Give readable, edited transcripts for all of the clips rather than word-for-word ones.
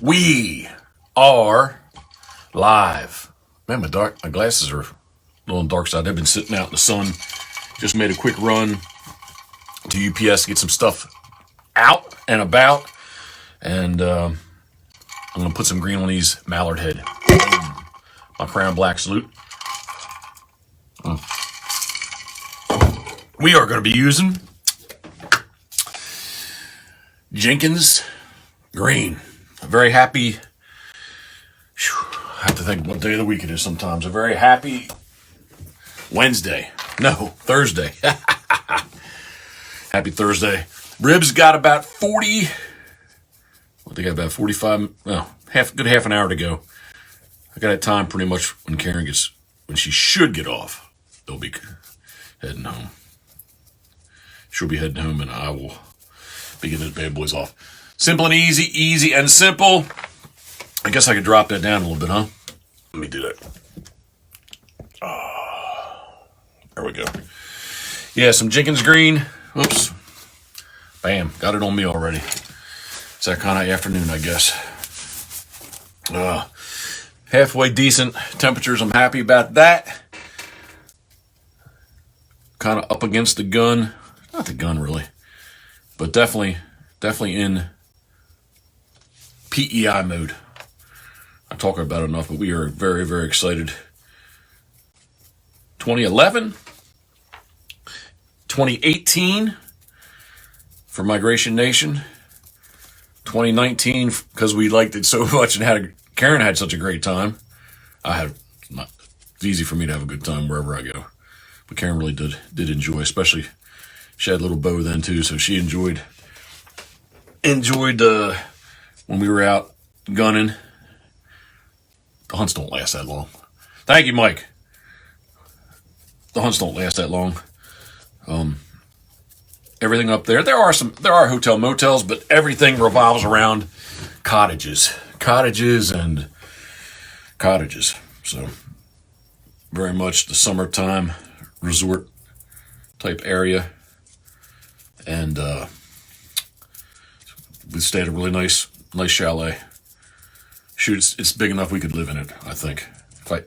We are live. Man, my glasses are a little on the dark side. They've been sitting out in the sun. Just made a quick run to UPS to get some stuff out and about. And I'm going to put some green on these mallard head. My Crown Black salute. We are going to be using Jenkins Green. A very happy, I have to think what day of the week it is sometimes. A very happy Wednesday. No, Thursday. Happy Thursday. Ribs got about 40, they got about 45, good half an hour to go. I got that time pretty much when Karen when she should get off. They'll be heading home. She'll be heading home and I will be getting the bad boys off. Simple and easy and simple. I guess I could drop that down a little bit, huh? Let me do that. There we go. Yeah, some Jenkins Green. Oops. Bam, got it on me already. It's that kind of afternoon, I guess. Halfway decent temperatures. I'm happy about that. Kind of up against the gun. Not the gun, really. But definitely in PEI mode. I talk about it enough, but we are very, very excited. 2011, 2018 for Migration Nation, 2019 because we liked it so much and Karen had such a great time. It's easy for me to have a good time wherever I go, but Karen really did enjoy, especially she had a little bow then too, so she enjoyed when we were out gunning. The hunts don't last that long. Thank you, Mike. The hunts don't last that long. Everything up there. There are hotel motels, but everything revolves around cottages. So very much the summertime resort type area. And we stayed at a really nice chalet. Shoot, it's big enough we could live in it, I think.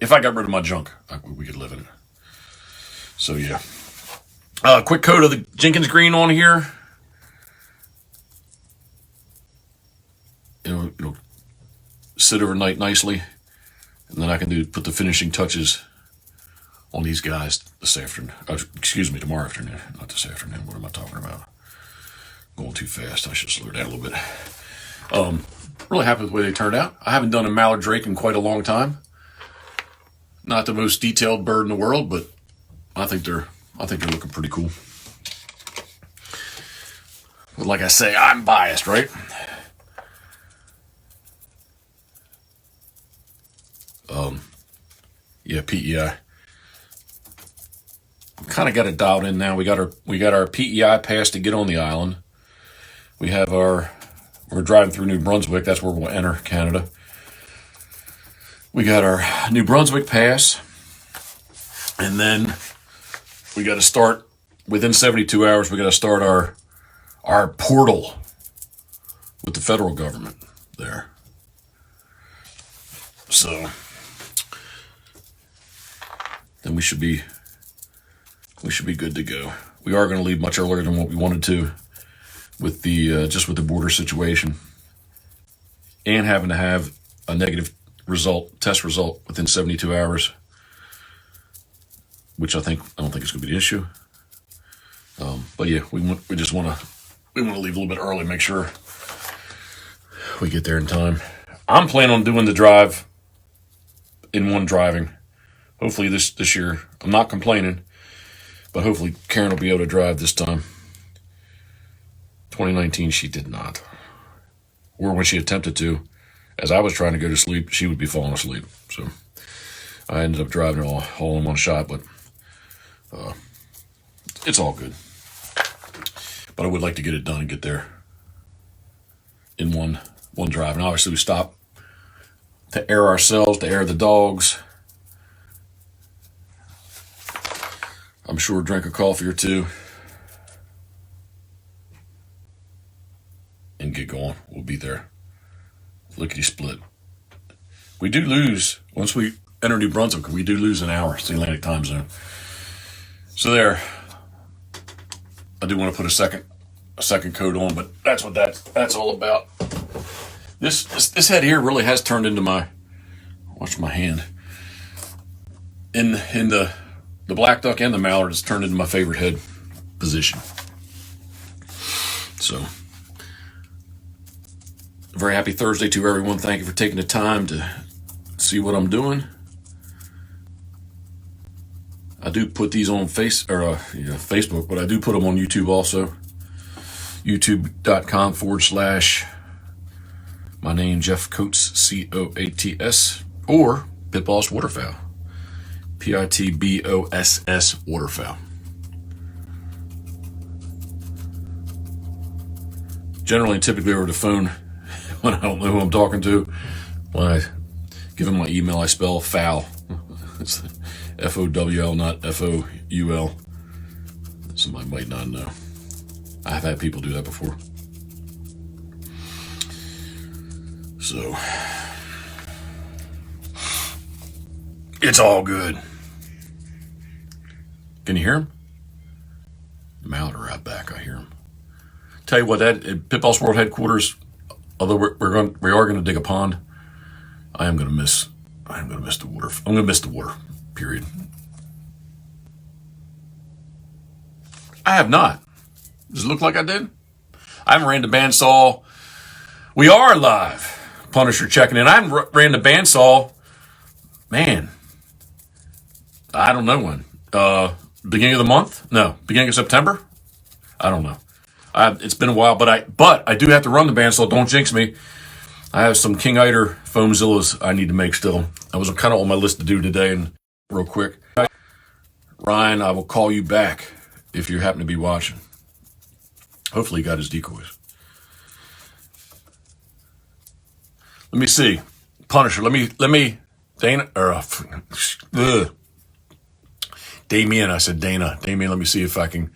If I got rid of my junk, we could live in it. So yeah. Quick coat of the Jenkins Green on here. It'll sit overnight nicely. And then I can put the finishing touches on these guys this afternoon. Tomorrow afternoon. Not this afternoon. What am I talking about? Going too fast. I should slow down a little bit. Really happy with the way they turned out. I haven't done a mallard drake in quite a long time. Not the most detailed bird in the world, but I think they're looking pretty cool. But like I say, I'm biased, right? Yeah, PEI. Kind of got it dialed in now. We got our PEI pass to get on the island. We're driving through New Brunswick. That's where we'll enter Canada. We got our New Brunswick pass. And then we got to start, within 72 hours, we got to start our portal with the federal government there. So then we should be good to go. We are going to leave much earlier than what we wanted to with the border situation and having to have a negative test result within 72 hours, which I don't think it's going to be the issue. But yeah, we want to leave a little bit early, make sure we get there in time. I'm planning on doing the drive in one driving. Hopefully this year. I'm not complaining, but hopefully Karen will be able to drive this time. 2019, she did not. Or when she attempted to, as I was trying to go to sleep, she would be falling asleep. So I ended up driving her all in one shot, but it's all good. But I would like to get it done and get there in one drive. And obviously we stop to air ourselves, to air the dogs. I'm sure drink a coffee or two and get going. We'll be there Lickety split. We do lose, once we enter New Brunswick, we do lose an hour. It's the Atlantic time zone. So there. I do want to put a second coat on, but that's what that's all about. This head here really has turned into my, watch my hand. In the black duck and the mallard has turned into my favorite head position. So, very happy Thursday to everyone. Thank you for taking the time to see what I'm doing. I do put these on Facebook, but I do put them on YouTube also. YouTube.com/ my name, Jeff Coates, COATS, or Pitboss Waterfowl, PITBOSS Waterfowl. Generally, typically over the phone when I don't know who I'm talking to. When I give them my email, I spell foul. It's FOWL, not FOUL. Somebody might not know. I've had people do that before. So, it's all good. Can you hear him? The mallard are out back. I hear him. Tell you what, that at Pitboss World Headquarters, although we are going to dig a pond, I am going to miss the water. I'm going to miss the water. Period. I have not. Does it look like I did? I haven't ran the bandsaw. We are live. Punisher checking in. I haven't ran the bandsaw. Man, I don't know when. Beginning of the month? No, beginning of September. I don't know. It's been a while, but I do have to run the bandsaw. Don't jinx me. I have some King Eider foamzillas I need to make still. I was kind of on my list to do today, and real quick, Ryan, I will call you back if you happen to be watching. Hopefully, he got his decoys. Let me see, Punisher. Let me, Dana or Damien. I said Dana. Damien. Let me see if I can.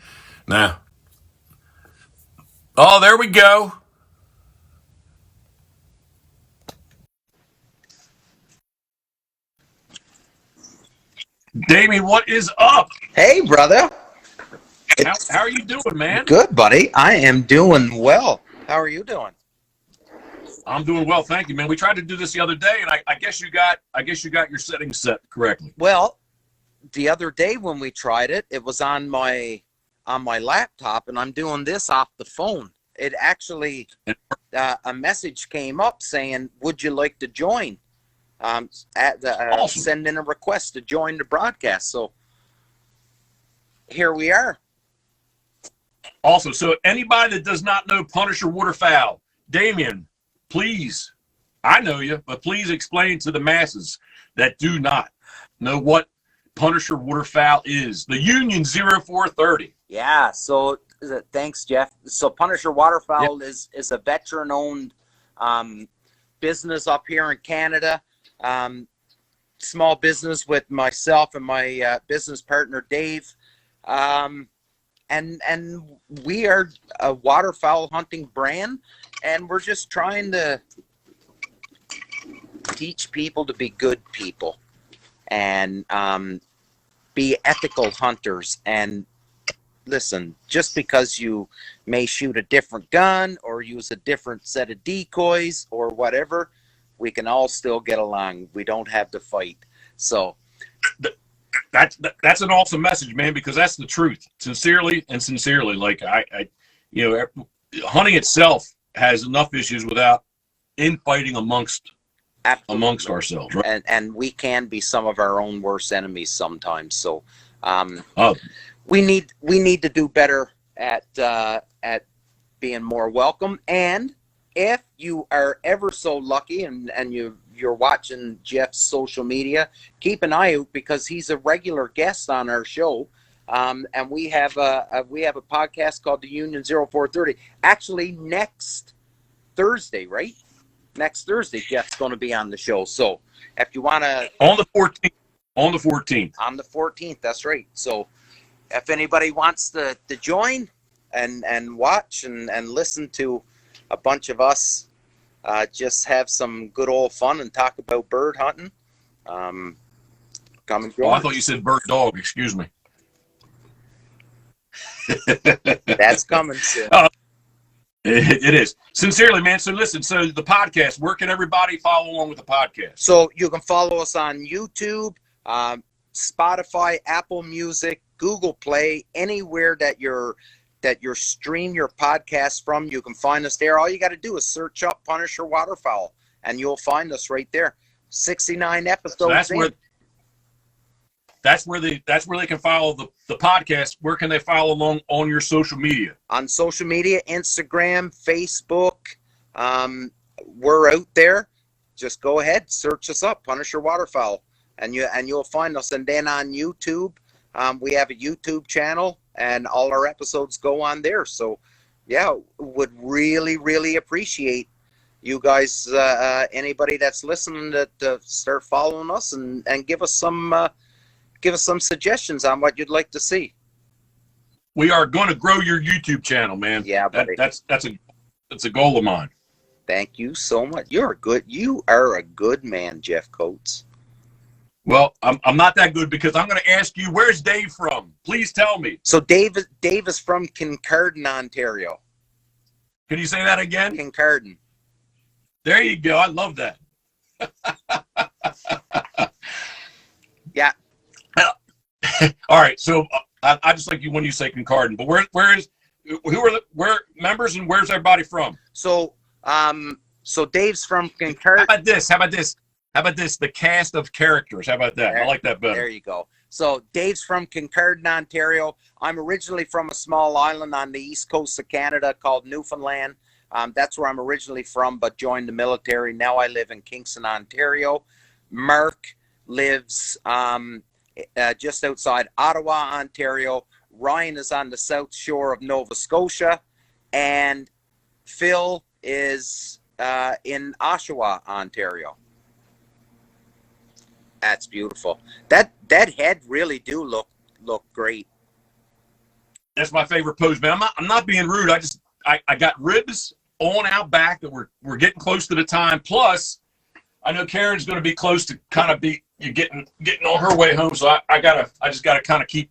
Now. Oh, there we go. Damien, what is up? Hey, brother. How are you doing, man? Good, buddy. I am doing well. How are you doing? I'm doing well, thank you, man. We tried to do this the other day, and I guess you got your settings set correctly. Well, the other day when we tried it, it was on my laptop, and I'm doing this off the phone. It actually a message came up saying, "Would you like to join?" Awesome. Send in a request to join the broadcast. So here we are. Awesome. So anybody that does not know Punisher Waterfowl, Damien, please, I know you, but please explain to the masses that do not know what Punisher Waterfowl is. The Union 0430. Yeah. So thanks, Jeff. So Punisher Waterfowl is a veteran-owned business up here in Canada. Small business with myself and my business partner Dave, and we are a waterfowl hunting brand, and we're just trying to teach people to be good people and be ethical hunters. And listen, just because you may shoot a different gun or use a different set of decoys or whatever, we can all still get along. We don't have to fight. So that's an awesome message, man, because that's the truth. Sincerely. Like I hunting itself has enough issues without infighting amongst ourselves, right? And we can be some of our own worst enemies sometimes. So we need to do better at being more welcome. And if you are ever so lucky and you're watching Jeff's social media, keep an eye out because he's a regular guest on our show. And we have a podcast called the Union 0430. Actually, next Thursday, right? Next Thursday, Jeff's going to be on the show. So if you want to... On the 14th. On the 14th. On the 14th, that's right. So if anybody wants to join and watch and listen to a bunch of us just have some good old fun and talk about bird hunting. Come and join. Oh, I thought you said bird dog. Excuse me. That's coming soon. It is. Sincerely, man. So listen, so the podcast, where can everybody follow along with the podcast? So you can follow us on YouTube, Spotify, Apple Music, Google Play, anywhere that you're stream your podcast from. You can find us there. All you got to do is search up Punisher Waterfowl, and you'll find us right there. 69 episodes. So that's where they can follow the podcast. Where can they follow along on your social media? On social media, Instagram, Facebook. We're out there. Just go ahead, search us up, Punisher Waterfowl, and you'll find us. And then on YouTube, we have a YouTube channel, and all our episodes go on there. So, yeah, would really, really appreciate you guys, anybody that's listening, to start following us and give us some suggestions on what you'd like to see. We are going to grow your YouTube channel, man. Yeah, buddy. That's a goal of mine. Thank you so much. You are a good man, Jeff Coates. Well, I'm not that good, because I'm going to ask you, where's Dave from? Please tell me. So Dave is from Kincardine, Ontario. Can you say that again? Kincardine. There you go. I love that. Yeah. All right. So I just like you when you say Kincardine, but where members, and where's everybody from? So Dave's from Kincardine. How about this? The cast of characters. How about that? I like that better. There you go. So Dave's from Kincardine, Ontario. I'm originally from a small island on the east coast of Canada called Newfoundland. That's where I'm originally from, but joined the military. Now I live in Kingston, Ontario. Mark lives just outside Ottawa, Ontario. Ryan is on the south shore of Nova Scotia. And Phil is in Oshawa, Ontario. That's beautiful. That head really do look great. That's my favorite pose, man. I'm not being rude. I got ribs on out back that we're getting close to the time. Plus, I know Karen's going to be close to kind of be getting on her way home. So I just gotta kind of keep.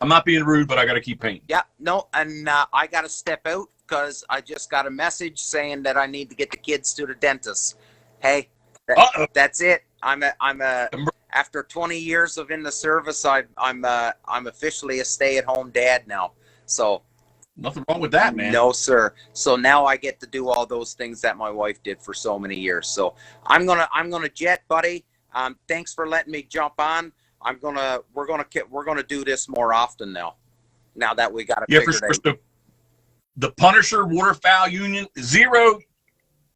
I'm not being rude, but I gotta keep painting. Yeah, no, and I gotta step out because I just got a message saying that I need to get the kids to the dentist. Hey, that's it. After 20 years of in the service, I'm officially a stay-at-home dad now. So nothing wrong with that, man. No, sir. So now I get to do all those things that my wife did for so many years. So I'm gonna jet, buddy. Thanks for letting me jump on. We're gonna do this more often now. Now that we got it figured out. The Punisher Waterfowl Union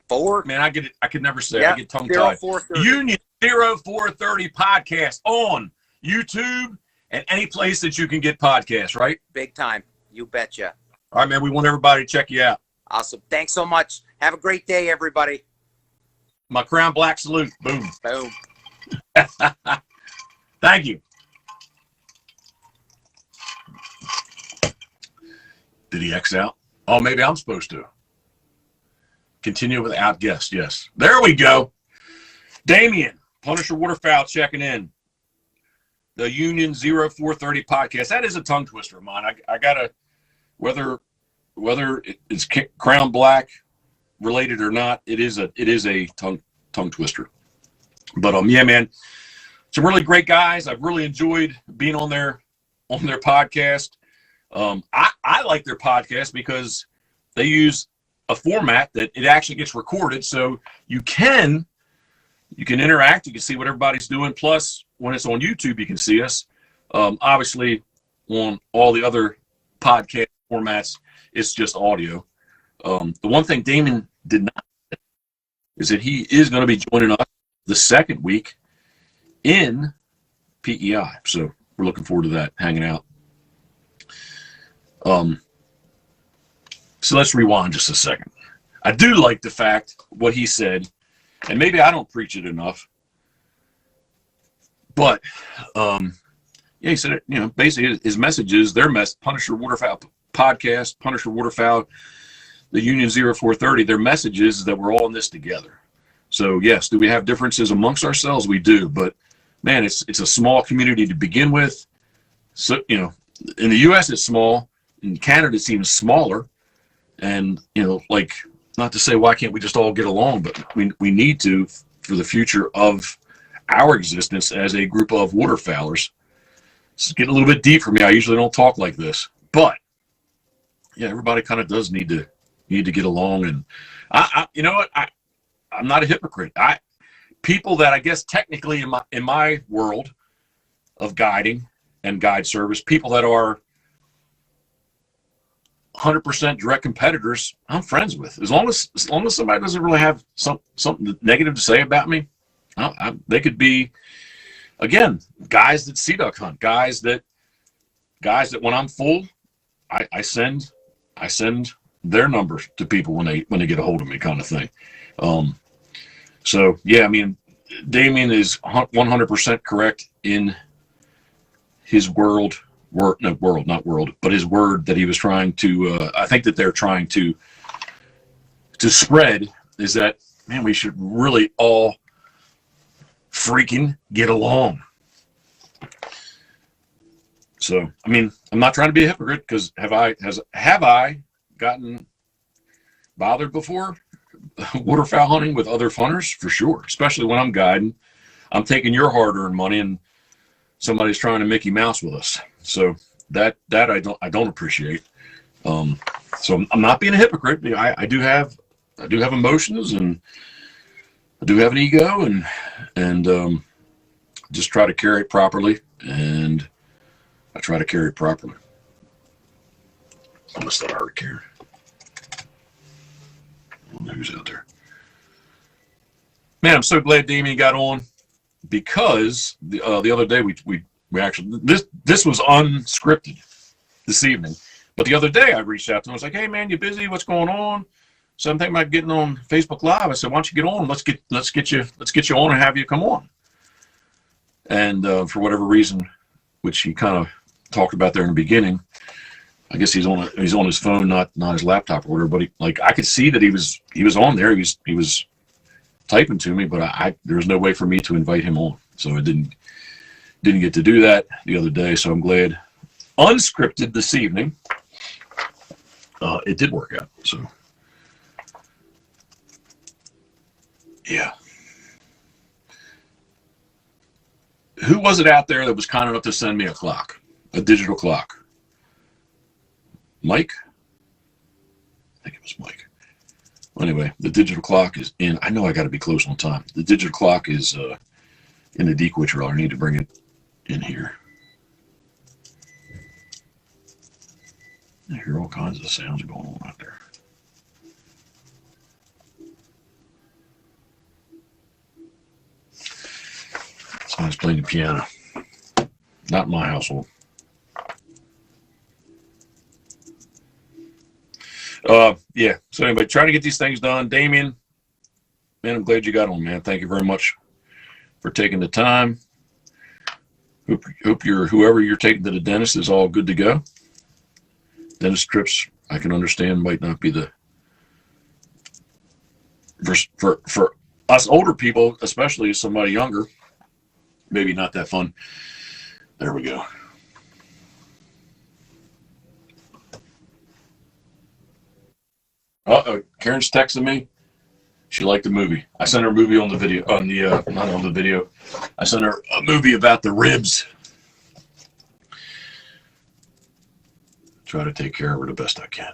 04. Man, I get it. I could never say it. I get tongue tied. Union 0430 podcast on YouTube and any place that you can get podcasts, right? Big time. You betcha. All right, man. We want everybody to check you out. Awesome. Thanks so much. Have a great day, everybody. My Crown Black salute. Boom. Boom. Thank you. Did he X out? Oh, maybe I'm supposed to. Continue without guest. Yes. There we go. Damien, Punisher Waterfowl checking in. The Union 0430 podcast. That is a tongue twister of mine. I gotta, whether it's Crown Black related or not, it is a tongue twister. But yeah, man, some really great guys. I've really enjoyed being on their podcast. I like their podcast because they use a format that it actually gets recorded, so you can interact. You can see what everybody's doing. Plus, when it's on YouTube, you can see us. Obviously, on all the other podcast formats, it's just audio. The one thing Damon did not say is that he is going to be joining us the second week in PEI. So we're looking forward to that, hanging out. So let's rewind just a second. I do like the fact what he said, and maybe I don't preach it enough, but yeah, he said it, basically his message is Punisher Waterfowl podcast, Punisher Waterfowl. the Union 0430, their message is that we're all in this together. So yes, do we have differences amongst ourselves? We do, but man, it's a small community to begin with. So, you know, in the US it's small, in Canada it seems smaller. And, you know, like, not to say why can't we just all get along, but we need to for the future of our existence as a group of waterfowlers. It's getting a little bit deep for me. I usually don't talk like this, but yeah, everybody kind of does need to get along. And I you know what, I'm not a hypocrite. People that I guess technically in my world of guiding and guide service, people that are 100% direct competitors, I'm friends with. As long as somebody doesn't really have something negative to say about me, they could be, again, guys that sea duck hunt, guys that when I'm full, I send their number to people when they get a hold of me, kind of thing. So yeah, I mean, Damien is 100% correct in his but his word that he was trying to, I think that they're trying to spread is that, man, we should really all freaking get along. So, I mean, I'm not trying to be a hypocrite, because have I gotten bothered before waterfowl hunting with other funners? For sure, especially when I'm guiding. I'm taking your hard-earned money and somebody's trying to Mickey Mouse with us. So that I don't appreciate. So I'm not being a hypocrite. I do have emotions, and I do have an ego, and just try to carry it properly. And I try to carry it properly. Unless that hard to carry. I don't know who's out there. Man, I'm so glad Damien got on, because the other day we actually, this was unscripted this evening, but the other day I reached out to him. I was like, hey man, you busy? What's going on? So I'm thinking about getting on Facebook Live. I said, why don't you get on? Let's get you on and have you come on. And for whatever reason, which he kind of talked about there in the beginning, I guess he's on his phone, not his laptop or whatever. But I could see that he was on there. He was typing to me, but there was no way for me to invite him on, so I didn't get to do that the other day. So I'm glad, unscripted this evening, it did work out. So yeah. Who was it out there that was kind enough to send me a digital clock? Mike? I think it was Mike. Anyway, the digital clock is in. I know I got to be close on time. The digital clock is in the decoy trailer. I need to bring it in here. I hear all kinds of sounds going on out there. Someone's playing the piano. Not in my household. Yeah. So anyway, trying to get these things done. Damien, man, I'm glad you got on, man. Thank you very much for taking the time. Hope whoever you're taking to the dentist is all good to go. Dentist trips, I can understand, might not be the for us older people, especially somebody younger, maybe not that fun. There we go. Karen's texting me. She liked the movie. I sent her a movie on the video, not on the video. I sent her a movie about the ribs. Try to take care of her the best I can.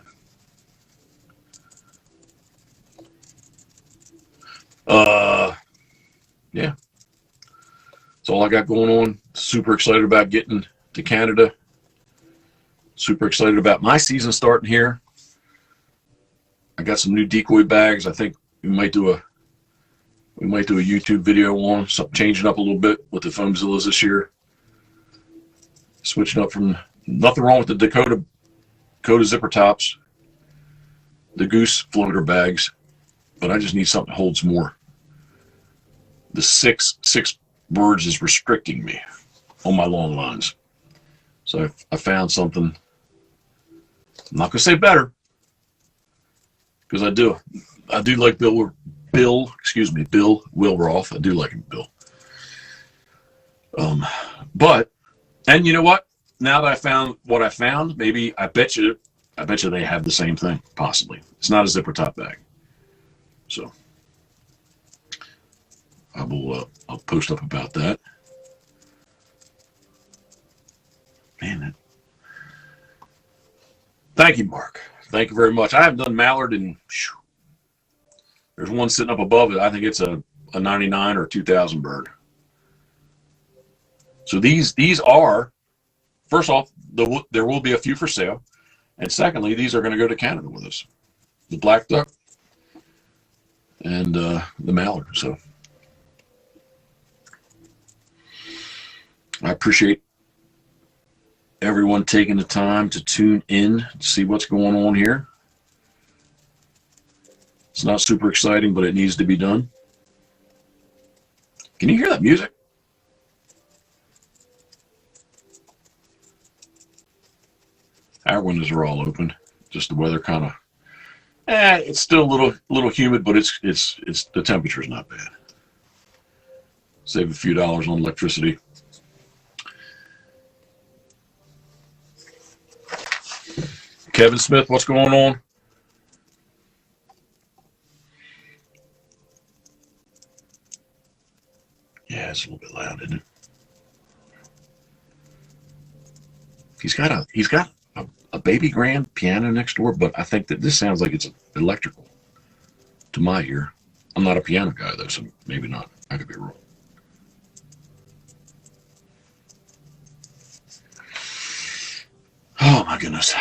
Yeah. That's all I got going on. Super excited about getting to Canada. Super excited about my season starting here. I got some new decoy bags. I think we might do a YouTube video on something, changing up a little bit with the Foamzillas this year. Switching up from, nothing wrong with the Dakota zipper tops, the Goose floater bags, but I just need something that holds more. The six birds is restricting me on my long lines. So I found something, I'm not going to say better, because I do like Bill Wilroth. I do like him, Bill. But, and you know what? Now that I found what I found, maybe I bet you they have the same thing, possibly. It's not a zipper top bag. So I'll post up about that. Man, thank you, Mark. Thank you very much. I haven't done Mallard in, there's one sitting up above it. I think it's a 99 or 2000 bird. So these are, first off, there will be a few for sale. And secondly, these are going to go to Canada with us. The black duck and the mallard. So I appreciate everyone taking the time to tune in to see what's going on here. It's not super exciting, but it needs to be done. Can you hear that music? Our windows are all open. Just the weather kind of, it's still a little humid, but it's the temperature's not bad. Save a few dollars on electricity. Kevin Smith, what's going on? Yeah, it's a little bit loud, isn't it? He's got a baby grand piano next door, but I think that this sounds like it's electrical to my ear. I'm not a piano guy though, so maybe not. I could be wrong. Oh my goodness.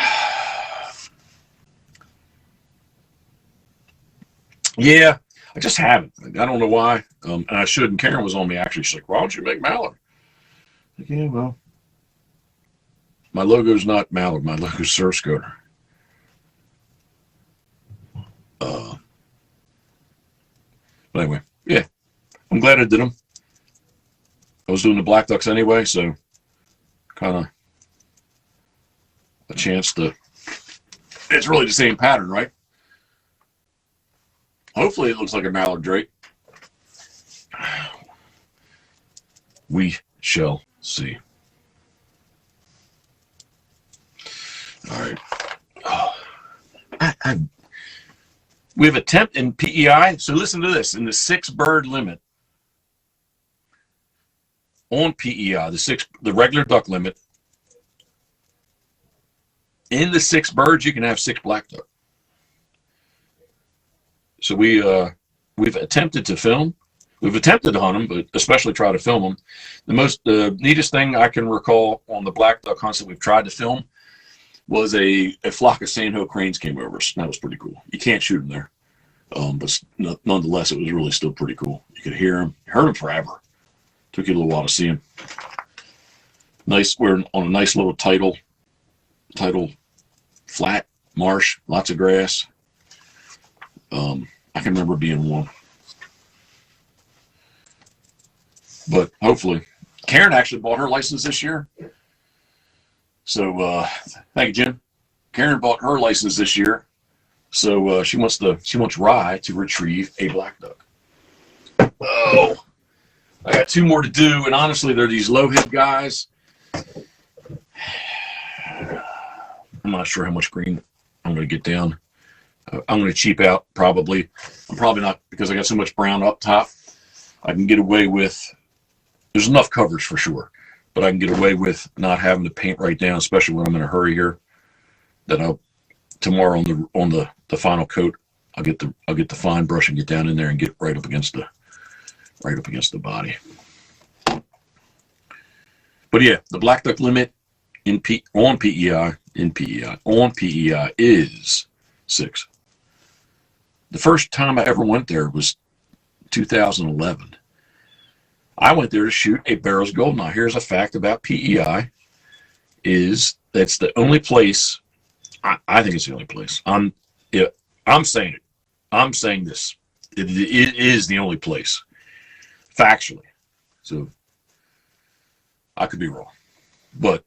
Yeah, I just haven't. I don't know why. And I should. And Karen was on me actually. She's like, "Why don't you make Mallard?" Like, yeah, well, my logo's not Mallard. My logo's Surf Scoter. But anyway, yeah, I'm glad I did them. I was doing the black ducks anyway, so kind of a chance to. It's really the same pattern, right? Hopefully, it looks like a mallard drake. We shall see. All right. We have a temp in PEI. So listen to this. In the 6 bird limit on PEI, the regular duck limit, in the 6 birds, you can have 6 black duck. So we've attempted to film. We've attempted to hunt them, but especially try to film them. The neatest thing I can recall on the black duck hunts that we've tried to film was a flock of sandhill cranes came over us. That was pretty cool. You can't shoot them there, but nonetheless, it was really still pretty cool. You could hear them. You heard them forever. Took you a little while to see them. Nice. We're on a nice little tidal flat marsh, lots of grass. I can remember being warm. But hopefully, Karen actually bought her license this year. So thank you, Jim. Karen bought her license this year. So she wants Rye to retrieve a black duck. Oh, I got 2 more to do, and honestly, they're these low hip guys. I'm not sure how much green I'm going to get down. I'm going to cheap out probably. I'm probably not, because I got so much brown up top. I can get away with, there's enough coverage for sure, but I can get away with not having to paint right down, especially when I'm in a hurry here. That I'll tomorrow on the final coat, I'll get the fine brush and get down in there and get right up against the body. But yeah, the black duck limit on PEI is 6. The first time I ever went there was 2011. I went there to shoot a Barrows Goldeneye. Here's a fact about PEI: is that's the only place. I think it's the only place. I'm saying it. I'm saying this. It is the only place, factually. So I could be wrong, but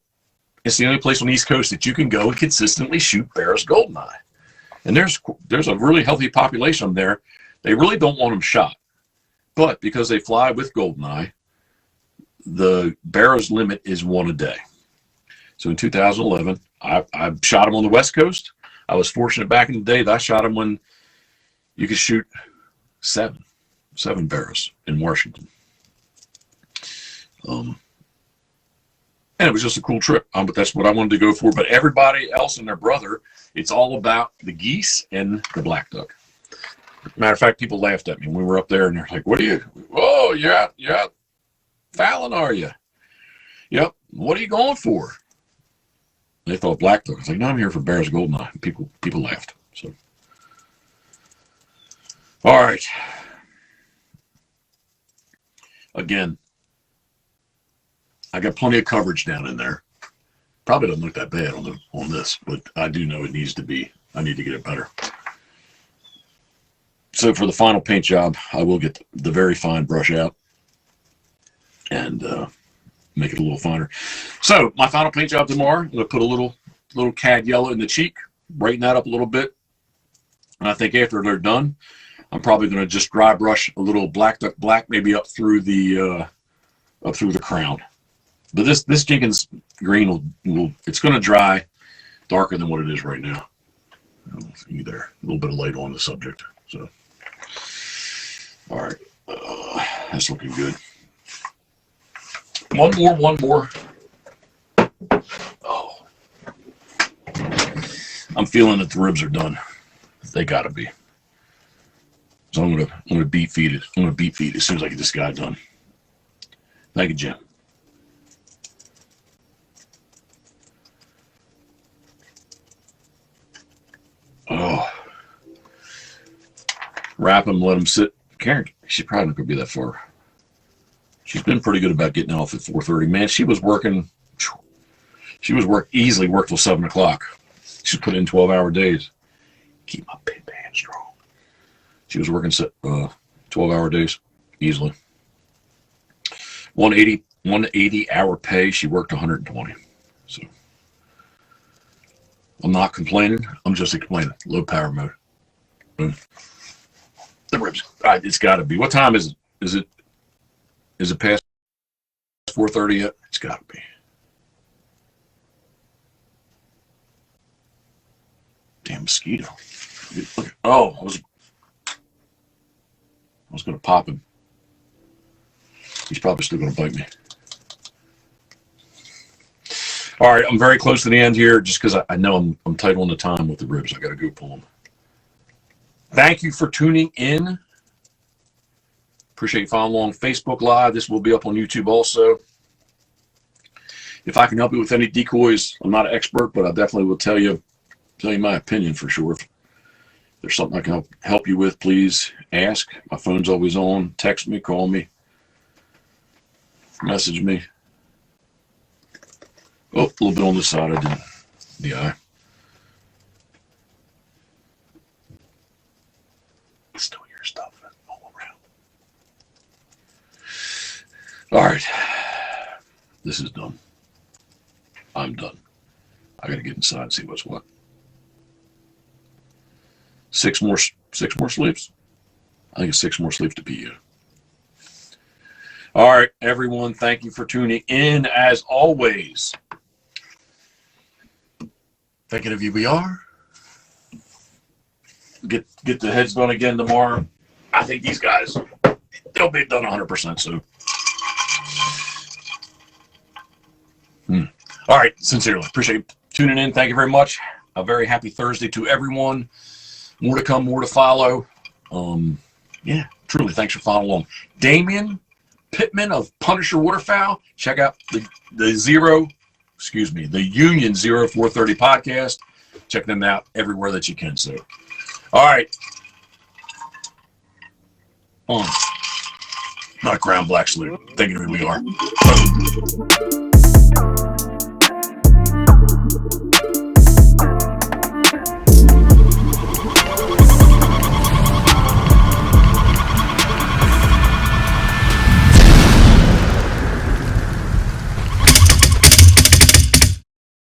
it's the only place on the East Coast that you can go and consistently shoot Barrows Goldeneye. And there's a really healthy population there. They really don't want them shot. But because they fly with goldeneye, the Barrow's limit is 1 a day. So in 2011, I shot them on the West Coast. I was fortunate back in the day that I shot them when you could shoot seven barrows in Washington. And it was just a cool trip. But that's what I wanted to go for. But everybody else and their brother, it's all about the geese and the black duck. Matter of fact, people laughed at me when we were up there, and they're like, "What are you? Oh, you're out fouling, are you?" Yep. What are you going for? They thought black duck. I was like, "No, I'm here for Barrow's goldeneye." And people laughed. So, all right. Again, I got plenty of coverage down in there. Probably doesn't look that bad on this, but I do know it needs to be. I need to get it better. So for the final paint job, I will get the very fine brush out and make it a little finer. So my final paint job tomorrow, I'm going to put a little cad yellow in the cheek, brighten that up a little bit. And I think after they're done, I'm probably going to just dry brush a little black duck black, maybe up through the crown. But this Jenkins green will it's going to dry darker than what it is right now. Either a little bit of light on the subject. So, all right, that's looking good. One more. Oh, I'm feeling that the ribs are done. They gotta be. So I'm gonna beat feed it. I'm gonna beat feed as soon as I get this guy done. Thank you, Jim. Oh. Wrap them, let them sit. Karen, she's probably not going to be that far. She's been pretty good about getting off at 4:30. Man, she was easily worked till 7 o'clock. She put in 12-hour days. Keep my pit band strong. She was working 12-hour days easily. 180 hour pay. She worked 120. So I'm not complaining. I'm just explaining. Low power mode. The ribs. It's got to be. What time is it? Is it past 4:30 yet? It's got to be. Damn mosquito. Oh, I was going to pop him. He's probably still going to bite me. All right, I'm very close to the end here just because I know I'm tight on the time with the ribs. I got to go pull them. Thank you for tuning in. Appreciate you following along Facebook Live. This will be up on YouTube also. If I can help you with any decoys, I'm not an expert, but I definitely will tell you my opinion for sure. If there's something I can help you with, please ask. My phone's always on. Text me, call me, message me. Oh, a little bit on this side. I did the eye. Still your stuff all around. All right. This is done. I'm done. I got to get inside and see what's what. Six more sleeps. I think it's 6 more sleeps to PU. All right, everyone. Thank you for tuning in as always. Thinking of you, we are. Get the heads done again tomorrow. I think these guys, they'll be done 100% soon. All right, sincerely, appreciate tuning in. Thank you very much. A very happy Thursday to everyone. More to come, more to follow. Yeah, truly, thanks for following along. Damian Pittman of Punisher Waterfowl. Check out the Union 0430 podcast. Check them out everywhere that you can. So, all right. On. Not Crown Black Salute. Thinking of who we are.